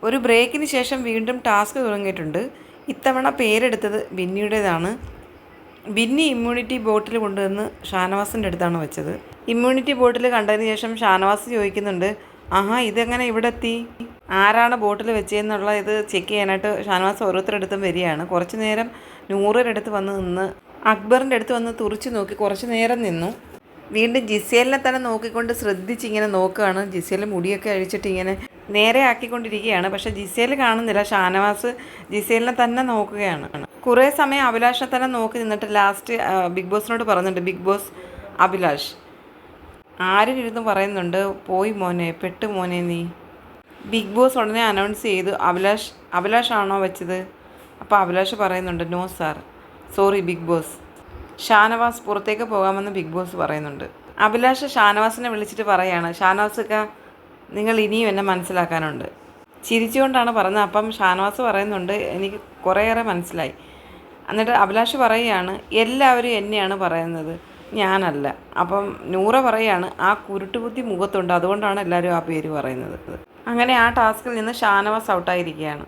ഒരു ബ്രേക്കിന് ശേഷം വീണ്ടും ടാസ്ക് തുടങ്ങിയിട്ടുണ്ട്. ഇത്തവണ പേരെടുത്തത് ബിന്നിയുടേതാണ്. ബിന്നി ഇമ്മ്യൂണിറ്റി ബോട്ടിൽ കൊണ്ടുവന്ന് ഷാനവാസിൻ്റെ അടുത്താണ് വെച്ചത്. ഇമ്മ്യൂണിറ്റി ബോട്ടിൽ കണ്ടതിന് ശേഷം ഷാനവാസ് ചോദിക്കുന്നുണ്ട്, ആഹാ ഇതെങ്ങനെ ഇവിടെ എത്തി, ആരാണ് ബോട്ടിൽ വെച്ചതെന്നുള്ള ഇത് ചെക്ക് ചെയ്യാനായിട്ട് ഷാനവാസ് ഓരോരുത്തരുടെ അടുത്തും വരികയാണ്. കുറച്ച് നേരം നൂറിൻ്റെ അടുത്ത് വന്ന് നിന്ന് അക്ബറിൻ്റെ അടുത്ത് വന്ന് തുറച്ച് നോക്കി കുറച്ച് നേരം നിന്നു. വീണ്ടും ജിസേലിനെ തന്നെ നോക്കിക്കൊണ്ട് ശ്രദ്ധിച്ചിങ്ങനെ നോക്കുകയാണ്. ജിസേൽ മുടിയൊക്കെ അഴിച്ചിട്ട് ഇങ്ങനെ നേരെ ആക്കിക്കൊണ്ടിരിക്കുകയാണ്. പക്ഷേ ജിസേൽ കാണുന്നില്ല. ഷാനവാസ് ജിസേലിനെ തന്നെ നോക്കുകയാണ്. കുറേ സമയം അഭിലാഷിനെ തന്നെ നോക്കി നിന്നിട്ട് ലാസ്റ്റ് ബിഗ് ബോസിനോട് പറയുന്നുണ്ട്, ബിഗ് ബോസ് അഭിലാഷ് ആരിരുന്ന് പറയുന്നുണ്ട്, പോയി മോനെ, പെട്ടു മോനെ നീ. ബിഗ് ബോസ് ഉടനെ അനൗൺസ് ചെയ്തു, അഭിലാഷാണോ വെച്ചത്? അപ്പോൾ അഭിലാഷ് പറയുന്നുണ്ട്, no sir, sorry big boss. Shanavas പുറത്തേക്ക് പോകാമെന്ന് ബിഗ് ബോസ് പറയുന്നുണ്ട്. അഭിലാഷ് ഷാനവാസിനെ വിളിച്ചിട്ട് പറയാണ്, ഷാനവാസൊക്കെ നിങ്ങൾ ഇനിയും എന്നെ മനസ്സിലാക്കാനുണ്ട്. ചിരിച്ചുകൊണ്ടാണ് പറഞ്ഞത്. അപ്പം ഷാനവാസ് പറയുന്നുണ്ട്, എനിക്ക് കുറേയേറെ മനസ്സിലായി. എന്നിട്ട് അഭിലാഷ് പറയുകയാണ്, എല്ലാവരും എന്നെയാണ് പറയുന്നത്, ഞാനല്ല. അപ്പം നൂറ പറയുകയാണ്, ആ കുരുട്ടുബുദ്ധി മുഖത്തുണ്ട്, അതുകൊണ്ടാണ് എല്ലാവരും ആ പേര് പറയുന്നത്. അങ്ങനെ ആ ടാസ്കിൽ നിന്ന് ഷാനവാസ് ഔട്ടായിരിക്കുകയാണ്.